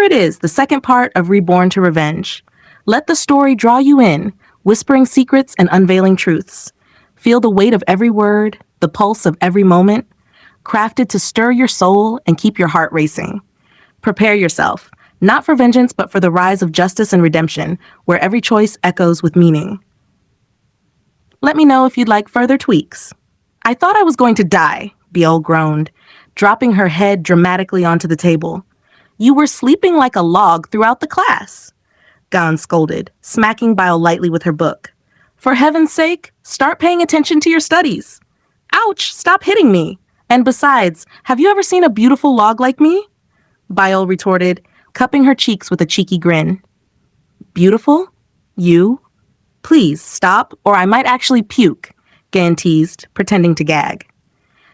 it is, the second part of Reborn to Revenge. Let the story draw you in, whispering secrets and unveiling truths. Feel the weight of every word, the pulse of every moment, crafted to stir your soul and keep your heart racing. Prepare yourself, not for vengeance, but for the rise of justice and redemption, where every choice echoes with meaning. Let me know if you'd like further tweaks. I thought I was going to die, Biol groaned, dropping her head dramatically onto the table. You were sleeping like a log throughout the class. Gan scolded, smacking Biol lightly with her book. For heaven's sake, start paying attention to your studies. Ouch, stop hitting me. And besides, have you ever seen a beautiful log like me? Biol retorted, cupping her cheeks with a cheeky grin. Beautiful? You? Please, stop, or I might actually puke, Gan teased, pretending to gag.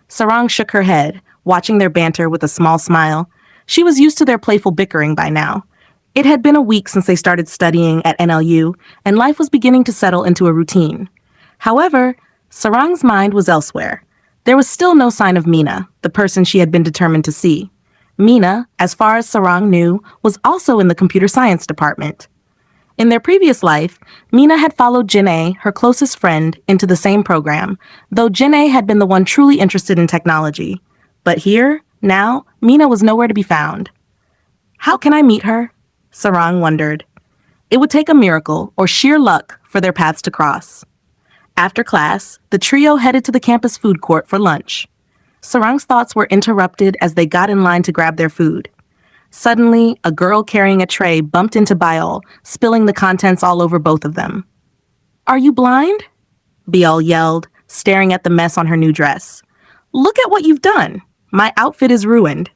Sarang shook her head, watching their banter with a small smile. She was used to their playful bickering by now. It had been a week since they started studying at NLU, and life was beginning to settle into a routine. However, Sarang's mind was elsewhere. There was still no sign of Mina, the person she had been determined to see. Mina, as far as Sarang knew, was also in the computer science department. In their previous life, Mina had followed Janae, her closest friend, into the same program, though Janae had been the one truly interested in technology. But here, now, Mina was nowhere to be found. How can I meet her? Sarang wondered. It would take a miracle or sheer luck for their paths to cross. After class, the trio headed to the campus food court for lunch. Sarang's thoughts were interrupted as they got in line to grab their food. Suddenly, a girl carrying a tray bumped into Biol, spilling the contents all over both of them. Are you blind? Biol yelled, staring at the mess on her new dress. Look at what you've done. My outfit is ruined.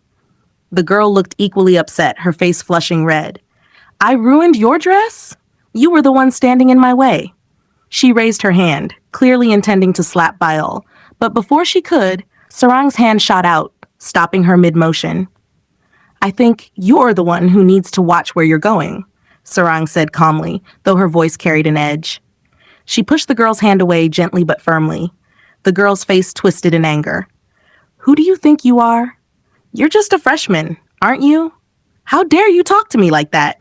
The girl looked equally upset, her face flushing red. I ruined your dress? You were the one standing in my way. She raised her hand, clearly intending to slap Biol, but before she could, Sarang's hand shot out, stopping her mid-motion. I think you're the one who needs to watch where you're going, Sarang said calmly, though her voice carried an edge. She pushed the girl's hand away gently but firmly. The girl's face twisted in anger. Who do you think you are? You're just a freshman, aren't you? How dare you talk to me like that?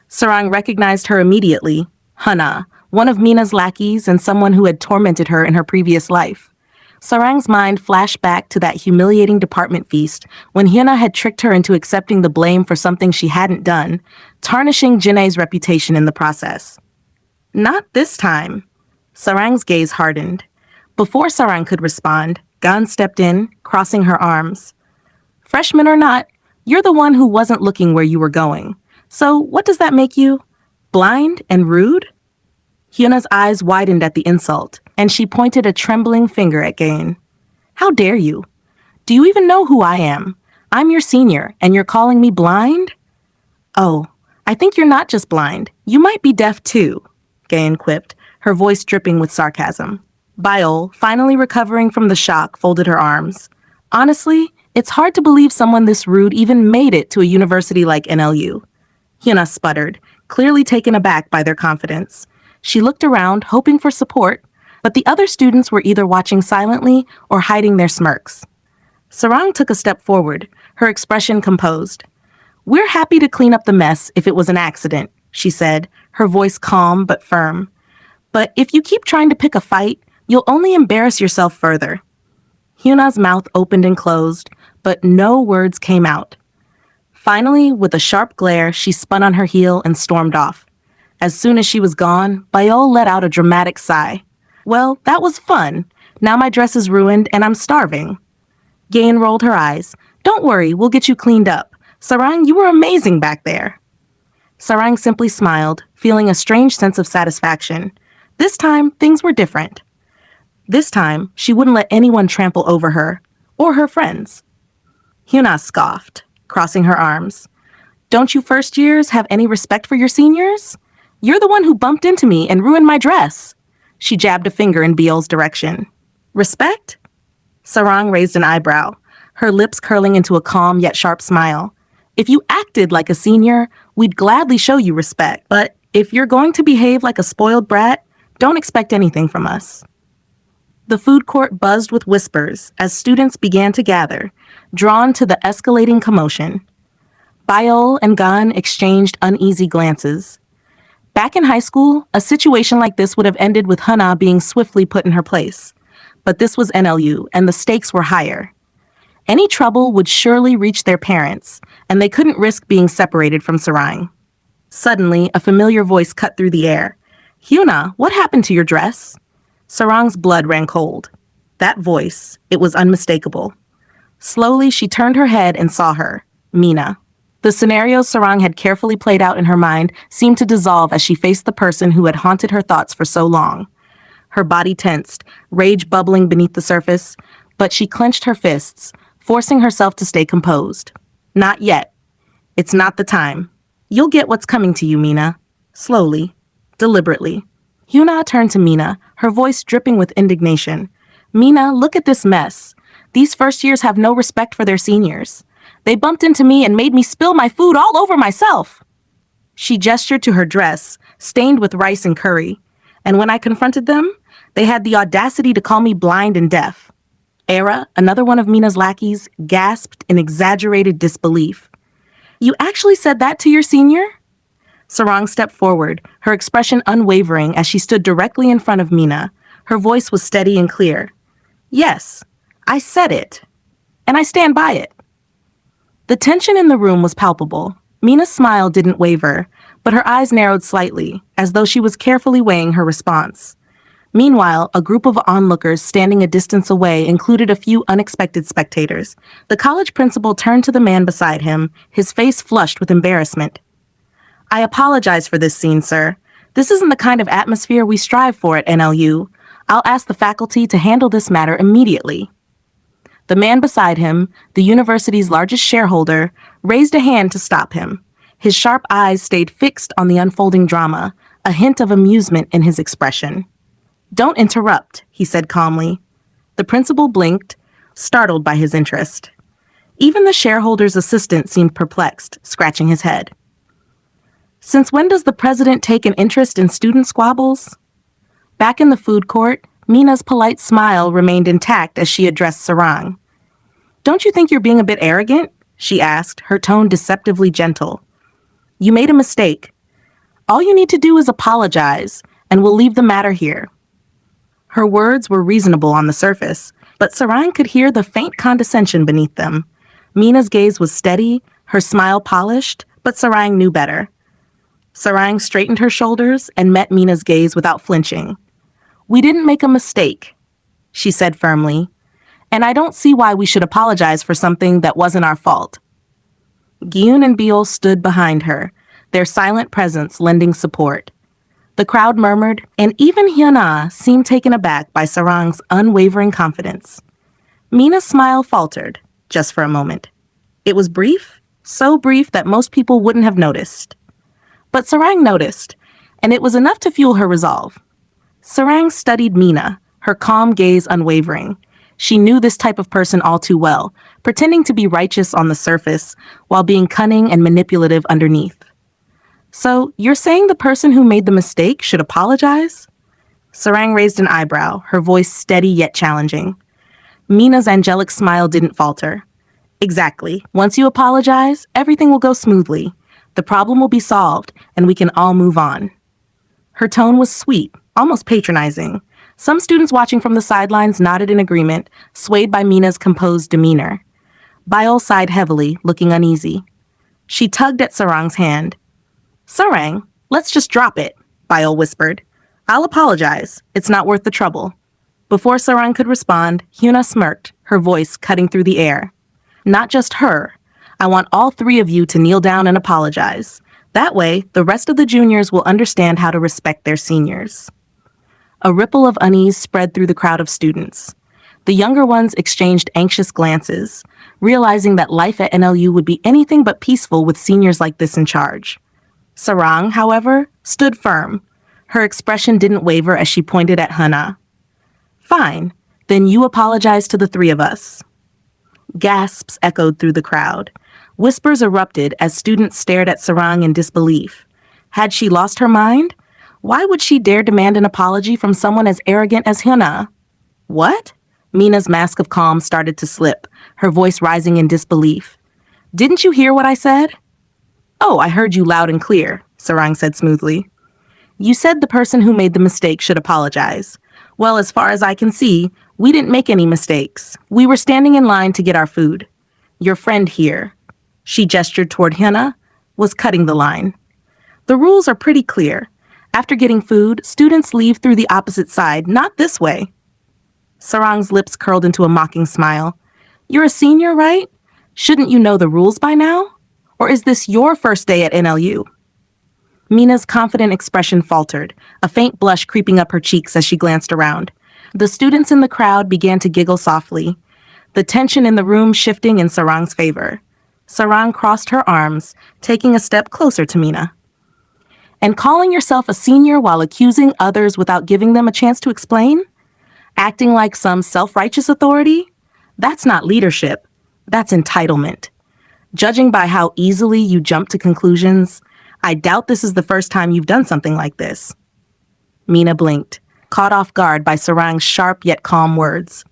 Sarang recognized her immediately, Hana, one of Mina's lackeys and someone who had tormented her in her previous life. Sarang's mind flashed back to that humiliating department feast when Hyuna had tricked her into accepting the blame for something she hadn't done, tarnishing Janae's reputation in the process. Not this time. Sarang's gaze hardened. Before Sarang could respond, Gan stepped in, crossing her arms. Freshman or not, you're the one who wasn't looking where you were going. So what does that make you? Blind and rude? Hyuna's eyes widened at the insult, and she pointed a trembling finger at Gain. How dare you? Do you even know who I am? I'm your senior, and you're calling me blind? Oh, I think you're not just blind. You might be deaf too, Gain quipped, her voice dripping with sarcasm. Biol, finally recovering from the shock, folded her arms. Honestly, it's hard to believe someone this rude even made it to a university like NLU. Hyuna sputtered, clearly taken aback by their confidence. She looked around, hoping for support, but the other students were either watching silently or hiding their smirks. Sarang took a step forward, her expression composed. We're happy to clean up the mess if it was an accident, she said, her voice calm but firm. But if you keep trying to pick a fight, you'll only embarrass yourself further. Hyuna's mouth opened and closed, but no words came out. Finally, with a sharp glare, she spun on her heel and stormed off. As soon as she was gone, Biol let out a dramatic sigh. Well, that was fun. Now my dress is ruined and I'm starving. Gain rolled her eyes. Don't worry, we'll get you cleaned up. Sarang, you were amazing back there. Sarang simply smiled, feeling a strange sense of satisfaction. This time, things were different. This time, she wouldn't let anyone trample over her, or her friends. Hyuna scoffed, crossing her arms. Don't you first years have any respect for your seniors? You're the one who bumped into me and ruined my dress. She jabbed a finger in Biol's direction. Respect? Sarang raised an eyebrow, her lips curling into a calm yet sharp smile. If you acted like a senior, we'd gladly show you respect. But if you're going to behave like a spoiled brat, don't expect anything from us. The food court buzzed with whispers as students began to gather, drawn to the escalating commotion. Biol and Gan exchanged uneasy glances. Back in high school, a situation like this would have ended with Hana being swiftly put in her place. But this was NLU, and the stakes were higher. Any trouble would surely reach their parents, and they couldn't risk being separated from Sarang. Suddenly, a familiar voice cut through the air. Hyuna, what happened to your dress? Sarang's blood ran cold. That voice, it was unmistakable. Slowly, she turned her head and saw her, Mina. The scenarios Sarang had carefully played out in her mind seemed to dissolve as she faced the person who had haunted her thoughts for so long. Her body tensed, rage bubbling beneath the surface, but she clenched her fists, forcing herself to stay composed. Not yet. It's not the time. You'll get what's coming to you, Mina. Slowly, deliberately. Hyuna turned to Mina, her voice dripping with indignation. Mina, look at this mess. These first years have no respect for their seniors. They bumped into me and made me spill my food all over myself. She gestured to her dress, stained with rice and curry, and when I confronted them, they had the audacity to call me blind and deaf. Era, another one of Mina's lackeys, gasped in exaggerated disbelief. You actually said that to your senior? Sarang stepped forward, her expression unwavering as she stood directly in front of Mina. Her voice was steady and clear. Yes, I said it, and I stand by it. The tension in the room was palpable. Mina's smile didn't waver, but her eyes narrowed slightly, as though she was carefully weighing her response. Meanwhile, a group of onlookers standing a distance away included a few unexpected spectators. The college principal turned to the man beside him, his face flushed with embarrassment. I apologize for this scene, sir. This isn't the kind of atmosphere we strive for at NLU. I'll ask the faculty to handle this matter immediately. The man beside him, the university's largest shareholder, raised a hand to stop him. His sharp eyes stayed fixed on the unfolding drama, a hint of amusement in his expression. Don't interrupt, he said calmly. The principal blinked, startled by his interest. Even the shareholder's assistant seemed perplexed, scratching his head. Since when does the president take an interest in student squabbles? Back in the food court, Mina's polite smile remained intact as she addressed Sarang. Don't you think you're being a bit arrogant? She asked, her tone deceptively gentle. You made a mistake. All you need to do is apologize, and we'll leave the matter here. Her words were reasonable on the surface, but Sarang could hear the faint condescension beneath them. Mina's gaze was steady, her smile polished, but Sarang knew better. Sarang straightened her shoulders and met Mina's gaze without flinching. We didn't make a mistake, she said firmly, and I don't see why we should apologize for something that wasn't our fault. Gyun and Biol stood behind her, their silent presence lending support. The crowd murmured, and even Hyuna seemed taken aback by Sarang's unwavering confidence. Mina's smile faltered, just for a moment. It was brief, so brief that most people wouldn't have noticed. But Sarang noticed, and it was enough to fuel her resolve. Sarang studied Mina, her calm gaze unwavering. She knew this type of person all too well, pretending to be righteous on the surface while being cunning and manipulative underneath. So, you're saying the person who made the mistake should apologize? Sarang raised an eyebrow, her voice steady yet challenging. Mina's angelic smile didn't falter. Exactly. Once you apologize, everything will go smoothly. The problem will be solved, and we can all move on. Her tone was sweet, almost patronizing. Some students watching from the sidelines nodded in agreement, swayed by Mina's composed demeanor. Biol sighed heavily, looking uneasy. She tugged at Sarang's hand. Sarang, let's just drop it, Biol whispered. I'll apologize. It's not worth the trouble. Before Sarang could respond, Hyuna smirked, her voice cutting through the air. Not just her. I want all three of you to kneel down and apologize. That way, the rest of the juniors will understand how to respect their seniors. A ripple of unease spread through the crowd of students. The younger ones exchanged anxious glances, realizing that life at NLU would be anything but peaceful with seniors like this in charge. Sarang, however, stood firm. Her expression didn't waver as she pointed at Hana. Fine, then you apologize to the three of us. Gasps echoed through the crowd. Whispers erupted as students stared at Sarang in disbelief. Had she lost her mind? Why would she dare demand an apology from someone as arrogant as Hyuna? What? Mina's mask of calm started to slip, her voice rising in disbelief. Didn't you hear what I said? Oh, I heard you loud and clear, Sarang said smoothly. You said the person who made the mistake should apologize. Well, as far as I can see, we didn't make any mistakes. We were standing in line to get our food. Your friend here, she gestured toward Hyuna, was cutting the line. The rules are pretty clear. After getting food, students leave through the opposite side, not this way. Sarang's lips curled into a mocking smile. You're a senior, right? Shouldn't you know the rules by now? Or is this your first day at NLU? Mina's confident expression faltered, a faint blush creeping up her cheeks as she glanced around. The students in the crowd began to giggle softly, the tension in the room shifting in Sarang's favor. Sarang crossed her arms, taking a step closer to Mina. And calling yourself a senior while accusing others without giving them a chance to explain? Acting like some self-righteous authority? That's not leadership. That's entitlement. Judging by how easily you jump to conclusions, I doubt this is the first time you've done something like this. Mina blinked, caught off guard by Sarang's sharp yet calm words.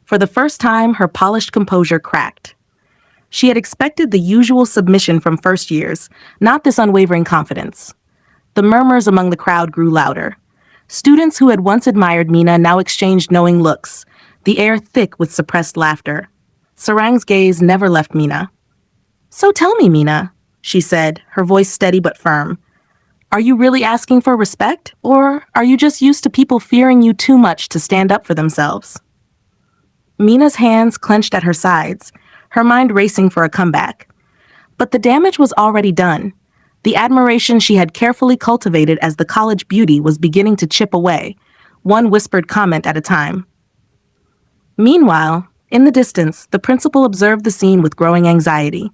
For the first time, her polished composure cracked. She had expected the usual submission from first years, not this unwavering confidence. The murmurs among the crowd grew louder. Students who had once admired Mina now exchanged knowing looks, the air thick with suppressed laughter. Sarang's gaze never left Mina. So tell me, Mina, she said, her voice steady but firm. Are you really asking for respect, or are you just used to people fearing you too much to stand up for themselves? Mina's hands clenched at her sides, her mind racing for a comeback. But the damage was already done. The admiration she had carefully cultivated as the college beauty was beginning to chip away, one whispered comment at a time. Meanwhile, in the distance, the principal observed the scene with growing anxiety.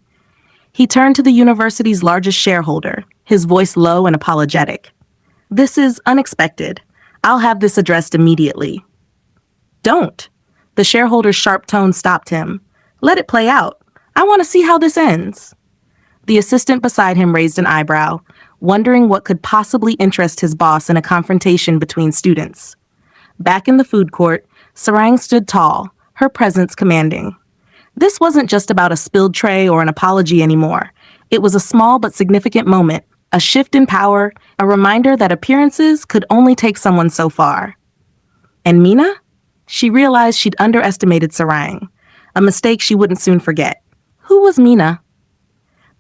He turned to the university's largest shareholder, his voice low and apologetic. This is unexpected. I'll have this addressed immediately. Don't. The shareholder's sharp tone stopped him. Let it play out. I want to see how this ends. The assistant beside him raised an eyebrow, wondering what could possibly interest his boss in a confrontation between students. Back in the food court, Sarang stood tall, her presence commanding. This wasn't just about a spilled tray or an apology anymore. It was a small but significant moment, a shift in power, a reminder that appearances could only take someone so far. And Mina? She realized she'd underestimated Sarang, a mistake she wouldn't soon forget. Who was Mina?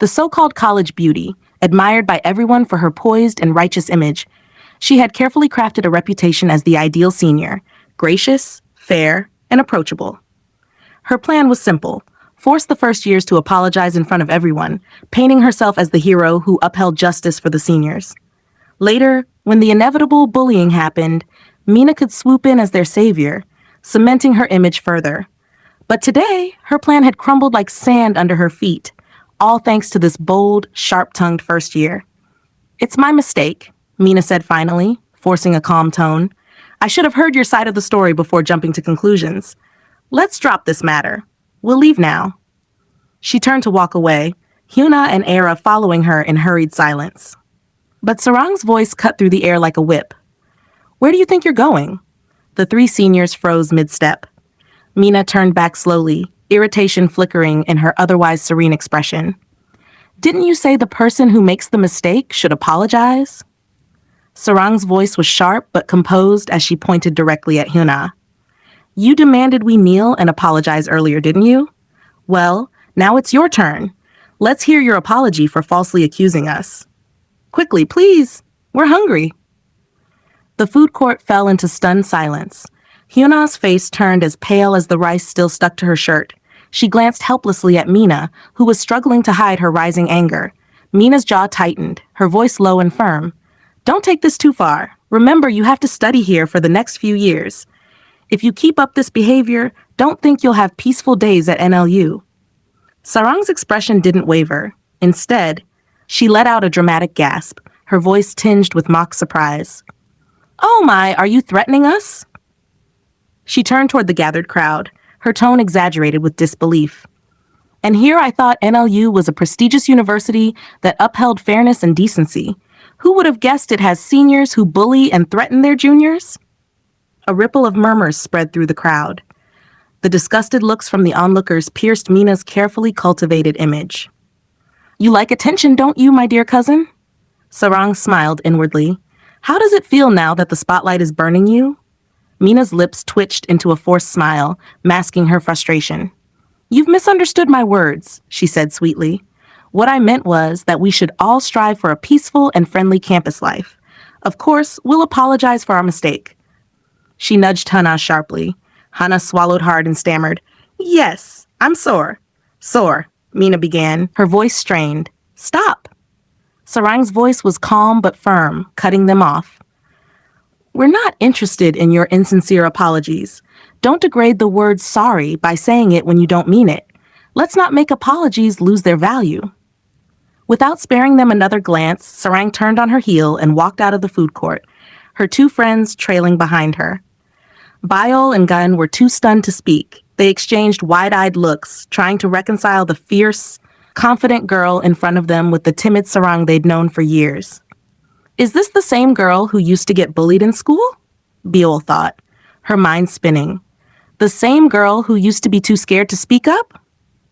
The so-called college beauty, admired by everyone for her poised and righteous image, she had carefully crafted a reputation as the ideal senior, gracious, fair, and approachable. Her plan was simple: force the first years to apologize in front of everyone, painting herself as the hero who upheld justice for the seniors. Later, when the inevitable bullying happened, Mina could swoop in as their savior, cementing her image further. But today, her plan had crumbled like sand under her feet, all thanks to this bold, sharp-tongued first year. It's my mistake, Mina said finally, forcing a calm tone. I should have heard your side of the story before jumping to conclusions. Let's drop this matter. We'll leave now. She turned to walk away, Hyuna and Era following her in hurried silence. But Sarang's voice cut through the air like a whip. Where do you think you're going? The three seniors froze mid-step. Mina turned back slowly, irritation flickering in her otherwise serene expression. Didn't you say the person who makes the mistake should apologize? Sarang's voice was sharp but composed as she pointed directly at Hyuna. You demanded we kneel and apologize earlier, didn't you? Well, now it's your turn. Let's hear your apology for falsely accusing us. Quickly, please. We're hungry. The food court fell into stunned silence. Hyuna's face turned as pale as the rice still stuck to her shirt. She glanced helplessly at Mina, who was struggling to hide her rising anger. Mina's jaw tightened, her voice low and firm. Don't take this too far. Remember, you have to study here for the next few years. If you keep up this behavior, don't think you'll have peaceful days at NLU. Sarang's expression didn't waver. Instead, she let out a dramatic gasp, her voice tinged with mock surprise. Oh my, are you threatening us? She turned toward the gathered crowd, her tone exaggerated with disbelief. And here I thought NLU was a prestigious university that upheld fairness and decency. Who would have guessed it has seniors who bully and threaten their juniors? A ripple of murmurs spread through the crowd. The disgusted looks from the onlookers pierced Mina's carefully cultivated image. You like attention, don't you, my dear cousin? Sarang smiled inwardly. How does it feel now that the spotlight is burning you? Mina's lips twitched into a forced smile, masking her frustration. You've misunderstood my words, she said sweetly. What I meant was that we should all strive for a peaceful and friendly campus life. Of course, we'll apologize for our mistake. She nudged Hana sharply. Hana swallowed hard and stammered. Yes, I'm sore. Sore, Mina began, her voice strained. Stop. Sarang's voice was calm but firm, cutting them off. We're not interested in your insincere apologies. Don't degrade the word sorry by saying it when you don't mean it. Let's not make apologies lose their value. Without sparing them another glance, Sarang turned on her heel and walked out of the food court, her two friends trailing behind her. Biol and Gun were too stunned to speak. They exchanged wide-eyed looks, trying to reconcile the fierce, confident girl in front of them with the timid Sarang they'd known for years. Is this the same girl who used to get bullied in school? Biol thought, her mind spinning. The same girl who used to be too scared to speak up?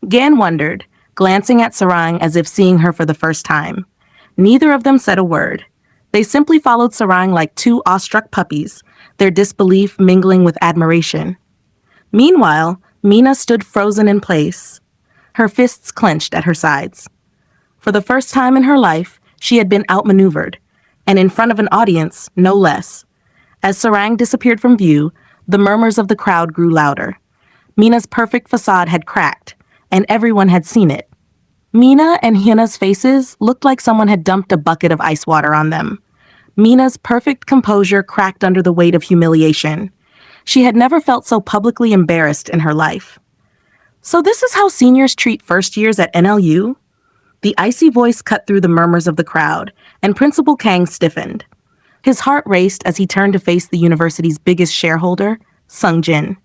Gan wondered, glancing at Sarang as if seeing her for the first time. Neither of them said a word. They simply followed Sarang like two awestruck puppies, their disbelief mingling with admiration. Meanwhile, Mina stood frozen in place, her fists clenched at her sides. For the first time in her life, she had been outmaneuvered, and in front of an audience, no less. As Sarang disappeared from view, the murmurs of the crowd grew louder. Mina's perfect facade had cracked, and everyone had seen it. Mina and Hina's faces looked like someone had dumped a bucket of ice water on them. Mina's perfect composure cracked under the weight of humiliation. She had never felt so publicly embarrassed in her life. So this is how seniors treat first years at NLU? The icy voice cut through the murmurs of the crowd, and Principal Kang stiffened. His heart raced as he turned to face the university's biggest shareholder, Sung Jin.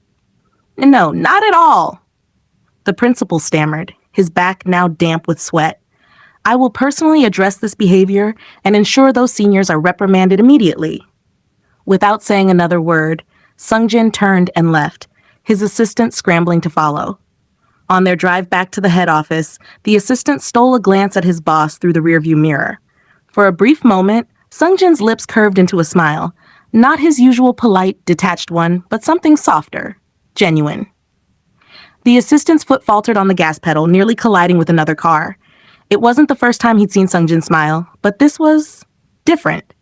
No, not at all. The principal stammered, his back now damp with sweat. I will personally address this behavior and ensure those seniors are reprimanded immediately. Without saying another word, Sung Jin turned and left, his assistant scrambling to follow. On their drive back to the head office, the assistant stole a glance at his boss through the rearview mirror. For a brief moment, Sung Jin's lips curved into a smile, not his usual polite, detached one, but something softer, genuine. The assistant's foot faltered on the gas pedal, nearly colliding with another car. It wasn't the first time he'd seen Sung Jin smile, but this was different.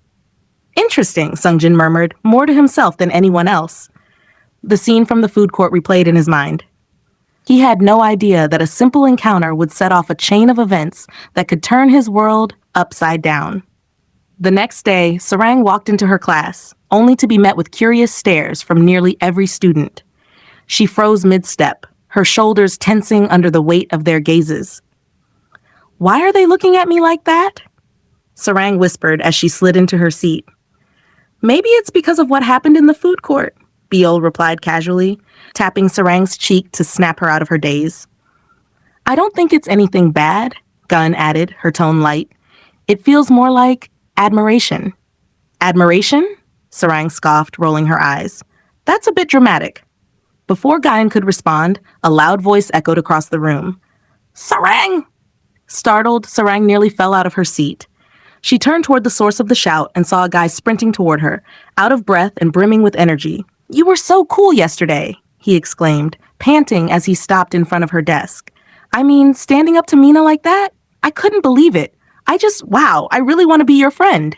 Interesting, Sung Jin murmured, more to himself than anyone else. The scene from the food court replayed in his mind. He had no idea that a simple encounter would set off a chain of events that could turn his world upside down. The next day, Sarang walked into her class, only to be met with curious stares from nearly every student. She froze mid-step, her shoulders tensing under the weight of their gazes. Why are they looking at me like that? Sarang whispered as she slid into her seat. Maybe it's because of what happened in the food court, Biol replied casually, tapping Sarang's cheek to snap her out of her daze. I don't think it's anything bad, Gun added, her tone light. It feels more like admiration. Admiration? Sarang scoffed, rolling her eyes. That's a bit dramatic. Before Guyan could respond, a loud voice echoed across the room. Sarang! Startled, Sarang nearly fell out of her seat. She turned toward the source of the shout and saw a guy sprinting toward her, out of breath and brimming with energy. You were so cool yesterday, he exclaimed, panting as he stopped in front of her desk. I mean, standing up to Mina like that? I couldn't believe it. Wow, I really want to be your friend.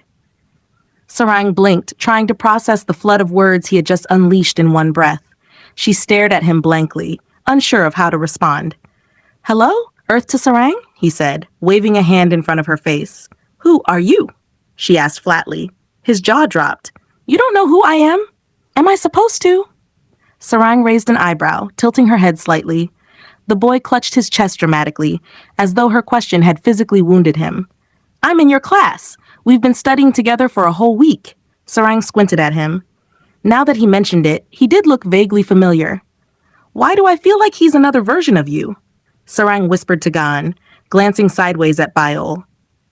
Sarang blinked, trying to process the flood of words he had just unleashed in one breath. She stared at him blankly, unsure of how to respond. Hello? Earth to Sarang? He said, waving a hand in front of her face. Who are you? She asked flatly. His jaw dropped. You don't know who I am? Am I supposed to? Sarang raised an eyebrow, tilting her head slightly. The boy clutched his chest dramatically, as though her question had physically wounded him. I'm in your class. We've been studying together for a whole week. Sarang squinted at him. Now that he mentioned it, he did look vaguely familiar. Why do I feel like he's another version of you? Sarang whispered to Gan, glancing sideways at Biol.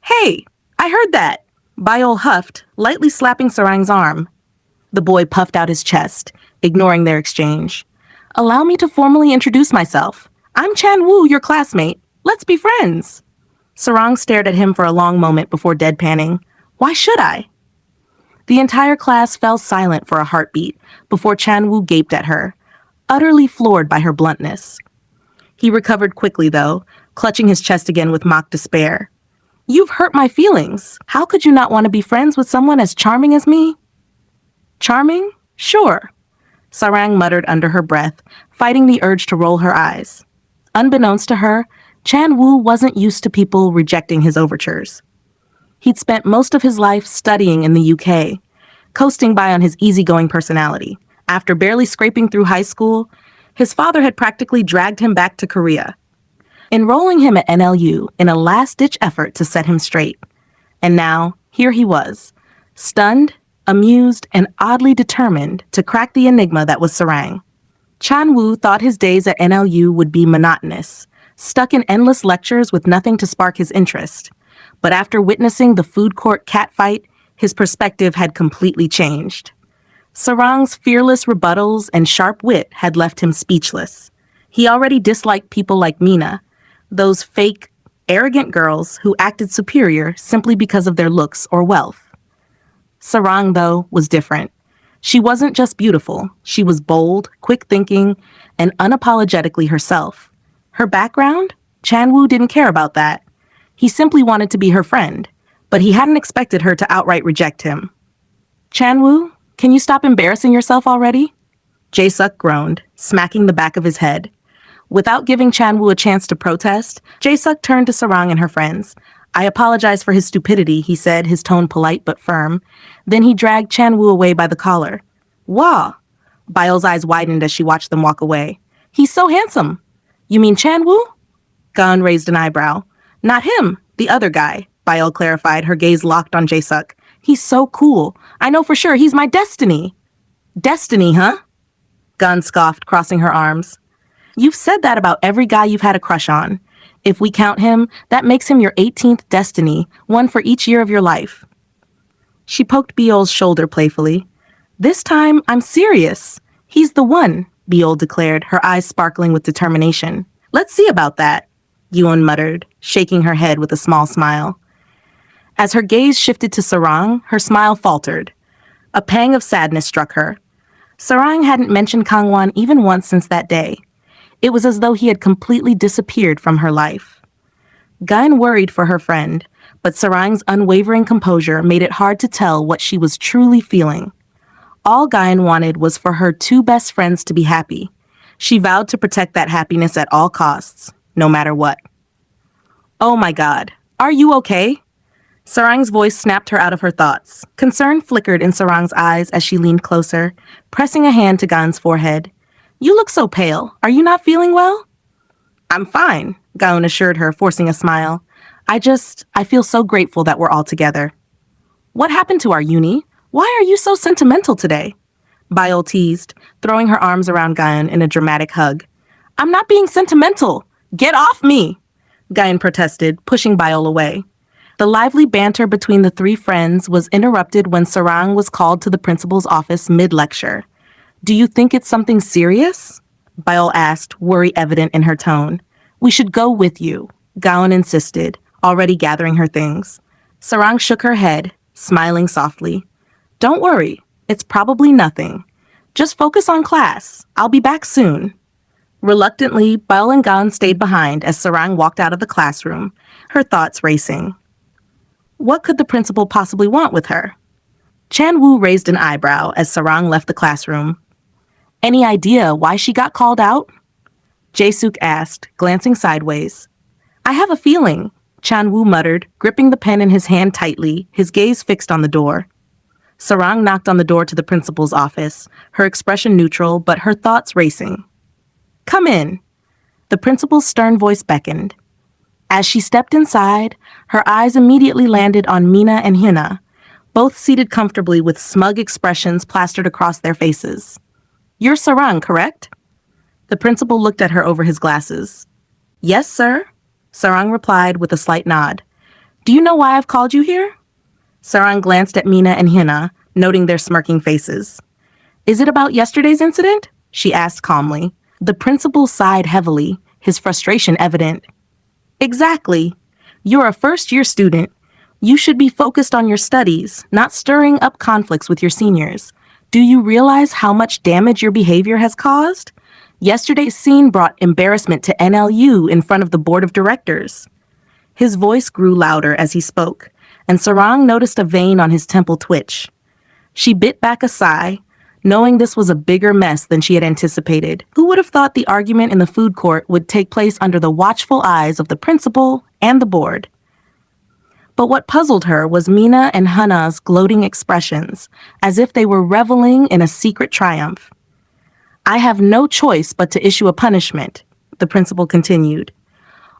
Hey, I heard that. Biol huffed, lightly slapping Sarang's arm. The boy puffed out his chest, ignoring their exchange. Allow me to formally introduce myself. I'm Chan Woo, your classmate. Let's be friends. Sarang stared at him for a long moment before deadpanning. Why should I? The entire class fell silent for a heartbeat before Chanwoo gaped at her, utterly floored by her bluntness. He recovered quickly, though, clutching his chest again with mock despair. You've hurt my feelings. How could you not want to be friends with someone as charming as me? Charming? Sure, Sarang muttered under her breath, fighting the urge to roll her eyes. Unbeknownst to her, Chanwoo wasn't used to people rejecting his overtures. He'd spent most of his life studying in the UK, coasting by on his easygoing personality. After barely scraping through high school, his father had practically dragged him back to Korea, enrolling him at NLU in a last-ditch effort to set him straight. And now, here he was, stunned, amused, and oddly determined to crack the enigma that was Sarang. Chanwoo thought his days at NLU would be monotonous, stuck in endless lectures with nothing to spark his interest. But after witnessing the food court catfight, his perspective had completely changed. Sarang's fearless rebuttals and sharp wit had left him speechless. He already disliked people like Mina, those fake, arrogant girls who acted superior simply because of their looks or wealth. Sarang, though, was different. She wasn't just beautiful. She was bold, quick-thinking, and unapologetically herself. Her background? Chanwoo didn't care about that. He simply wanted to be her friend, but he hadn't expected her to outright reject him. Chanwoo, can you stop embarrassing yourself already? Jae-suk groaned, smacking the back of his head. Without giving Chanwoo a chance to protest, Jae-suk turned to Sarang and her friends. I apologize for his stupidity, he said, his tone polite but firm. Then he dragged Chanwoo away by the collar. Wah! Byul's eyes widened as she watched them walk away. He's so handsome. You mean Chanwoo? Gun raised an eyebrow. Not him, the other guy, Byul clarified, her gaze locked on Jae-suk. He's so cool. I know for sure he's my destiny. Destiny, huh? Gun scoffed, crossing her arms. You've said that about every guy you've had a crush on. If we count him, that makes him your 18th destiny, one for each year of your life. She poked Byul's shoulder playfully. This time, I'm serious. He's the one, Byul declared, her eyes sparkling with determination. Let's see about that, Yoon muttered, shaking her head with a small smile. As her gaze shifted to Sarang, her smile faltered. A pang of sadness struck her. Sarang hadn't mentioned Kangwon even once since that day. It was as though he had completely disappeared from her life. Gun worried for her friend, but Sarang's unwavering composure made it hard to tell what she was truly feeling. All Gun wanted was for her two best friends to be happy. She vowed to protect that happiness at all costs, no matter what. Oh my God, are you okay? Sarang's voice snapped her out of her thoughts. Concern flickered in Sarang's eyes as she leaned closer, pressing a hand to Gun's forehead. You look so pale. Are you not feeling well? I'm fine, Gaon assured her, forcing a smile. I feel so grateful that we're all together. What happened to our uni? Why are you so sentimental today? Byul teased, throwing her arms around Gaon in a dramatic hug. I'm not being sentimental. Get off me, Gaon protested, pushing Byul away. The lively banter between the three friends was interrupted when Sarang was called to the principal's office mid-lecture. Do you think it's something serious? Byul asked, worry evident in her tone. We should go with you, Gaon insisted, already gathering her things. Sarang shook her head, smiling softly. Don't worry, it's probably nothing. Just focus on class. I'll be back soon. Reluctantly, Byul and Gaon stayed behind as Sarang walked out of the classroom, her thoughts racing. What could the principal possibly want with her? Chanwoo raised an eyebrow as Sarang left the classroom. Any idea why she got called out? Jae-suk asked, glancing sideways. I have a feeling, Chanwoo muttered, gripping the pen in his hand tightly, his gaze fixed on the door. Sarang knocked on the door to the principal's office, her expression neutral but her thoughts racing. Come in. The principal's stern voice beckoned. As she stepped inside, her eyes immediately landed on Mina and Hyuna, both seated comfortably with smug expressions plastered across their faces. You're Sarang, correct? The principal looked at her over his glasses. Yes, sir, Sarang replied with a slight nod. Do you know why I've called you here? Sarang glanced at Mina and Hyuna, noting their smirking faces. Is it about yesterday's incident? She asked calmly. The principal sighed heavily, his frustration evident. Exactly. You're a first-year student. You should be focused on your studies, not stirring up conflicts with your seniors. Do you realize how much damage your behavior has caused? Yesterday's scene brought embarrassment to NLU in front of the board of directors. His voice grew louder as he spoke, and Sarang noticed a vein on his temple twitch. She bit back a sigh, knowing this was a bigger mess than she had anticipated. Who would have thought the argument in the food court would take place under the watchful eyes of the principal and the board? But what puzzled her was Mina and Hana's gloating expressions, as if they were reveling in a secret triumph. I have no choice but to issue a punishment, the principal continued.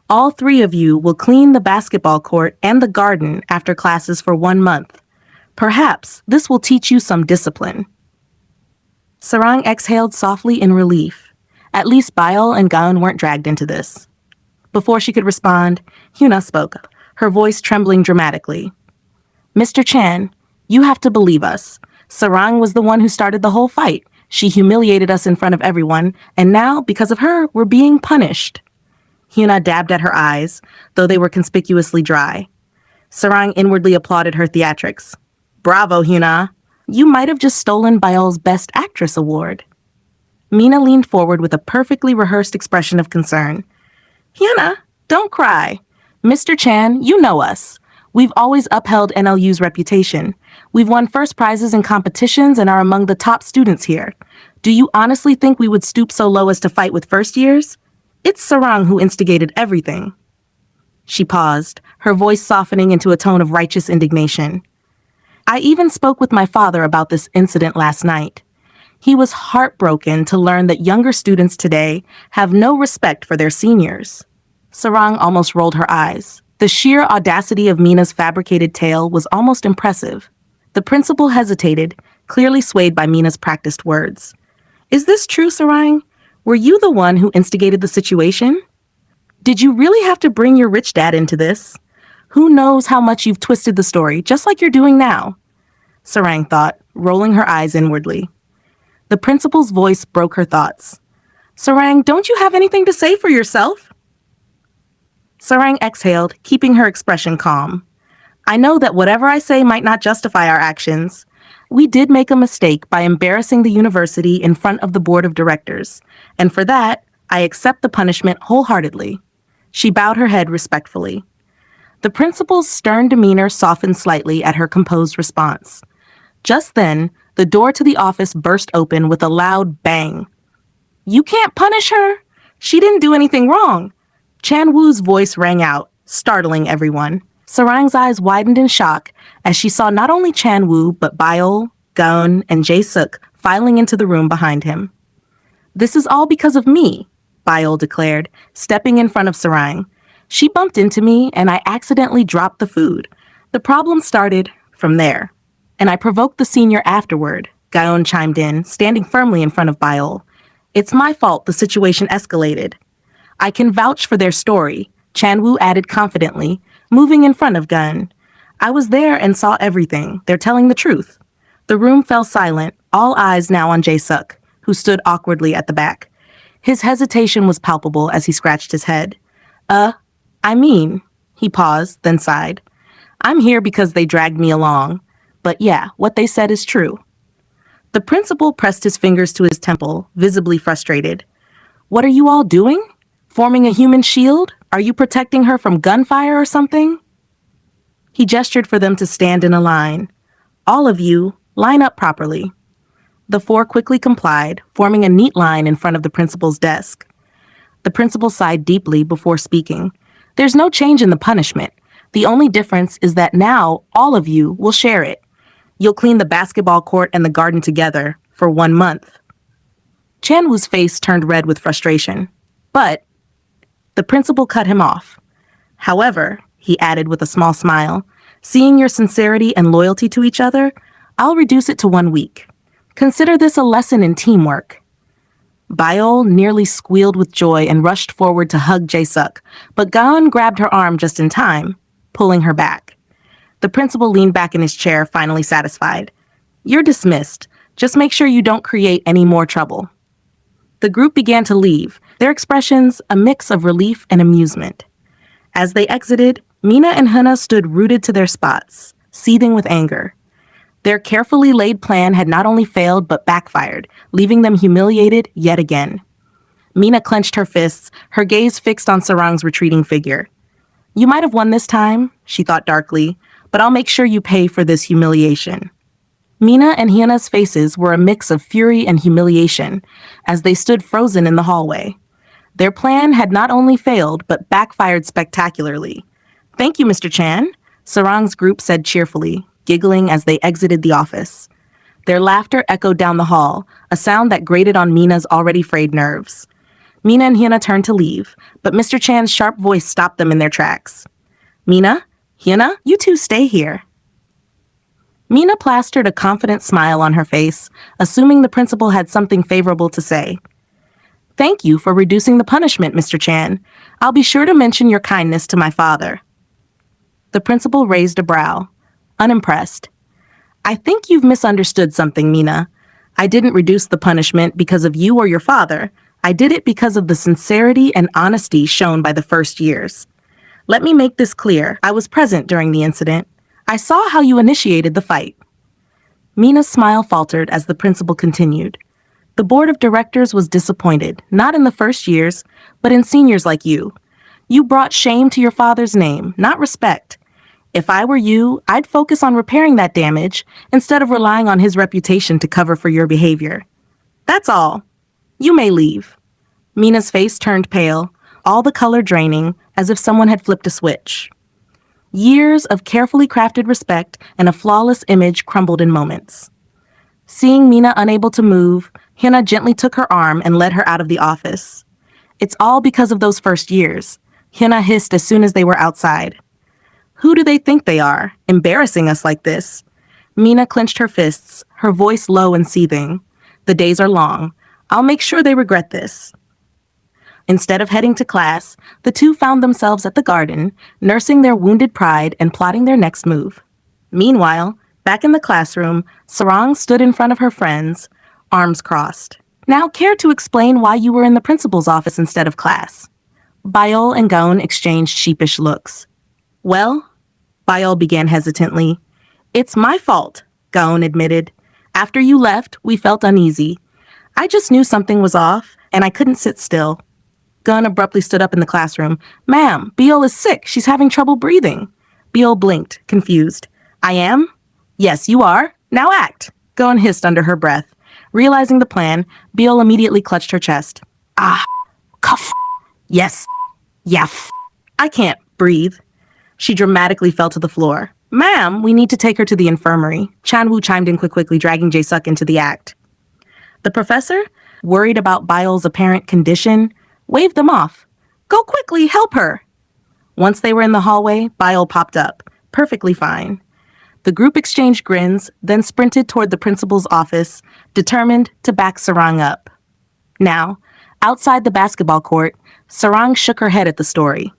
All three of you will clean the basketball court and the garden after classes for 1 month. Perhaps this will teach you some discipline. Sarang exhaled softly in relief. At least Bail and Gaon weren't dragged into this. Before she could respond, Hyuna spoke, her voice trembling dramatically. Mr. Chan, you have to believe us. Sarang was the one who started the whole fight. She humiliated us in front of everyone, and now, because of her, we're being punished. Hyuna dabbed at her eyes, though they were conspicuously dry. Sarang inwardly applauded her theatrics. Bravo, Hyuna. You might have just stolen Bail's Best Actress award. Mina leaned forward with a perfectly rehearsed expression of concern. Hyuna, don't cry. Mr. Chan, you know us. We've always upheld NLU's reputation. We've won first prizes in competitions and are among the top students here. Do you honestly think we would stoop so low as to fight with first years? It's Sarang who instigated everything. She paused, her voice softening into a tone of righteous indignation. I even spoke with my father about this incident last night. He was heartbroken to learn that younger students today have no respect for their seniors. Sarang almost rolled her eyes. The sheer audacity of Mina's fabricated tale was almost impressive. The principal hesitated, clearly swayed by Mina's practiced words. Is this true, Sarang? Were you the one who instigated the situation? Did you really have to bring your rich dad into this? Who knows how much you've twisted the story, just like you're doing now? Sarang thought, rolling her eyes inwardly. The principal's voice broke her thoughts. Sarang, don't you have anything to say for yourself? Sarang exhaled, keeping her expression calm. I know that whatever I say might not justify our actions. We did make a mistake by embarrassing the university in front of the board of directors, and for that, I accept the punishment wholeheartedly. She bowed her head respectfully. The principal's stern demeanor softened slightly at her composed response. Just then, the door to the office burst open with a loud bang. You can't punish her. She didn't do anything wrong. Chan Woo's voice rang out, startling everyone. Sarang's eyes widened in shock as she saw not only Chan Woo, but Bail, Gaon, and Jae-suk filing into the room behind him. This is all because of me, Bail declared, stepping in front of Sarang. She bumped into me, and I accidentally dropped the food. The problem started from there. And I provoked the senior afterward, Gaon chimed in, standing firmly in front of Bail. It's my fault the situation escalated. I can vouch for their story, Chan Woo added confidently, moving in front of Gaon. I was there and saw everything. They're telling the truth. The room fell silent, all eyes now on Jae-suk, who stood awkwardly at the back. His hesitation was palpable as he scratched his head. He paused, then sighed. I'm here because they dragged me along. But yeah, what they said is true. The principal pressed his fingers to his temple, visibly frustrated. What are you all doing? Forming a human shield? Are you protecting her from gunfire or something? He gestured for them to stand in a line. All of you, line up properly. The four quickly complied, forming a neat line in front of the principal's desk. The principal sighed deeply before speaking. There's no change in the punishment. The only difference is that now all of you will share it. You'll clean the basketball court and the garden together for 1 month. Chan Woo's face turned red with frustration. But the principal cut him off. However, he added with a small smile, seeing your sincerity and loyalty to each other, I'll reduce it to 1 week. Consider this a lesson in teamwork. Bail nearly squealed with joy and rushed forward to hug Jae-suk, but Gaon grabbed her arm just in time, pulling her back. The principal leaned back in his chair, finally satisfied. You're dismissed. Just make sure you don't create any more trouble. The group began to leave, their expressions a mix of relief and amusement. As they exited, Mina and Hana stood rooted to their spots, seething with anger. Their carefully laid plan had not only failed but backfired, leaving them humiliated yet again. Mina clenched her fists, her gaze fixed on Sarang's retreating figure. You might have won this time, she thought darkly, but I'll make sure you pay for this humiliation. Mina and Hyena's faces were a mix of fury and humiliation as they stood frozen in the hallway. Their plan had not only failed but backfired spectacularly. Thank you, Mr. Chan, Sarang's group said cheerfully, giggling as they exited the office. Their laughter echoed down the hall, a sound that grated on Mina's already frayed nerves. Mina and Hyena turned to leave, but Mr. Chan's sharp voice stopped them in their tracks. Mina, Hyena, you two stay here. Mina plastered a confident smile on her face, assuming the principal had something favorable to say. Thank you for reducing the punishment, Mr. Chan. I'll be sure to mention your kindness to my father. The principal raised a brow, unimpressed. I think you've misunderstood something, Mina. I didn't reduce the punishment because of you or your father. I did it because of the sincerity and honesty shown by the first years. Let me make this clear. I was present during the incident. I saw how you initiated the fight. Mina's smile faltered as the principal continued. The board of directors was disappointed, not in the first years, but in seniors like you. You brought shame to your father's name, not respect. If I were you, I'd focus on repairing that damage instead of relying on his reputation to cover for your behavior. That's all. You may leave. Mina's face turned pale, all the color draining, as if someone had flipped a switch. Years of carefully crafted respect and a flawless image crumbled in moments. Seeing Mina unable to move, Hyena gently took her arm and led her out of the office. It's all because of those first years, Hyena hissed as soon as they were outside. Who do they think they are, embarrassing us like this? Mina clenched her fists, her voice low and seething. The days are long. I'll make sure they regret this. Instead of heading to class, the two found themselves at the garden, nursing their wounded pride and plotting their next move. Meanwhile, back in the classroom, Sarang stood in front of her friends, arms crossed. Now, care to explain why you were in the principal's office instead of class? Bayol and Gaon exchanged sheepish looks. Well, Bayol began hesitantly. It's my fault, Gaon admitted. After you left, we felt uneasy. I just knew something was off, and I couldn't sit still. Gun abruptly stood up in the classroom. Ma'am, Beol is sick. She's having trouble breathing. Beol blinked, confused. I am? Yes, you are. Now act. Gun hissed under her breath. Realizing the plan, Beol immediately clutched her chest. Ah, cough. Yes. Yaff. I can't breathe. She dramatically fell to the floor. Ma'am, we need to take her to the infirmary. Chanwoo chimed in quickly, dragging Jae-suk into the act. The professor, worried about Beol's apparent condition, waved them off. Go quickly, help her. Once they were in the hallway, Beol popped up, perfectly fine. The group exchanged grins, then sprinted toward the principal's office, determined to back Sarang up. Now, outside the basketball court, Sarang shook her head at the story.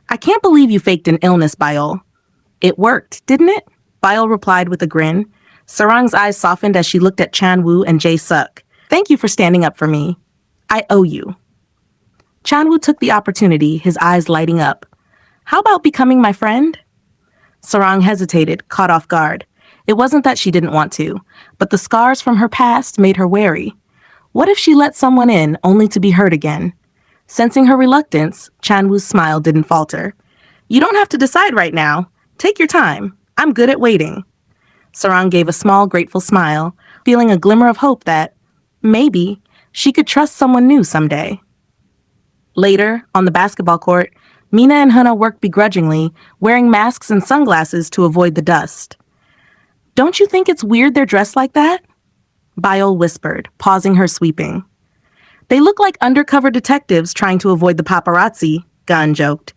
I can't believe you faked an illness, Beol. It worked, didn't it? Beol replied with a grin. Sarang's eyes softened as she looked at Chanwoo and Jae-suk. Thank you for standing up for me. I owe you. Chanwoo took the opportunity, his eyes lighting up. How about becoming my friend? Sarang hesitated, caught off guard. It wasn't that she didn't want to, but the scars from her past made her wary. What if she let someone in only to be hurt again? Sensing her reluctance, Chanwoo's smile didn't falter. You don't have to decide right now. Take your time. I'm good at waiting. Sarang gave a small, grateful smile, feeling a glimmer of hope that, maybe, she could trust someone new someday. Later, on the basketball court, Mina and Hana worked begrudgingly, wearing masks and sunglasses to avoid the dust. Don't you think it's weird they're dressed like that? Beol whispered, pausing her sweeping. They look like undercover detectives trying to avoid the paparazzi, Gun joked.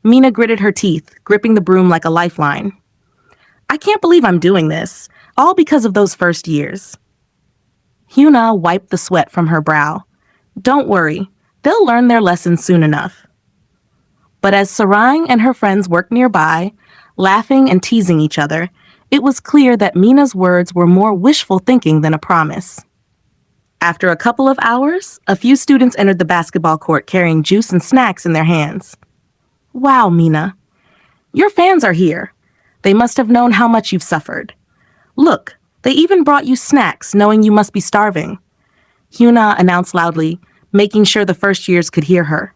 Mina gritted her teeth, gripping the broom like a lifeline. I can't believe I'm doing this, all because of those first years. Hyuna wiped the sweat from her brow. Don't worry. They'll learn their lesson soon enough. But as Sarang and her friends worked nearby, laughing and teasing each other, it was clear that Mina's words were more wishful thinking than a promise. After a couple of hours, a few students entered the basketball court carrying juice and snacks in their hands. Wow, Mina. Your fans are here. They must have known how much you've suffered. Look, they even brought you snacks, knowing you must be starving. Hyuna announced loudly, making sure the first years could hear her.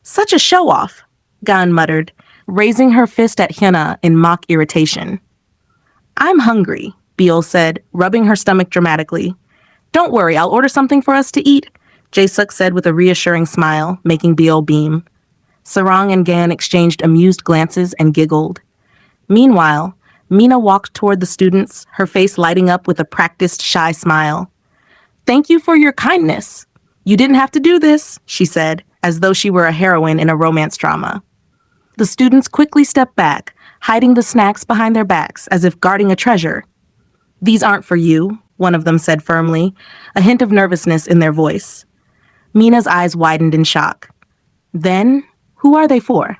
Such a show-off, Gan muttered, raising her fist at Hyuna in mock irritation. I'm hungry, Beol said, rubbing her stomach dramatically. Don't worry, I'll order something for us to eat, Jae-suk said with a reassuring smile, making Beol beam. Sarang and Gan exchanged amused glances and giggled. Meanwhile, Mina walked toward the students, her face lighting up with a practiced shy smile. Thank you for your kindness. You didn't have to do this, she said, as though she were a heroine in a romance drama. The students quickly stepped back, hiding the snacks behind their backs as if guarding a treasure. These aren't for you, one of them said firmly, a hint of nervousness in their voice. Mina's eyes widened in shock. Then, who are they for?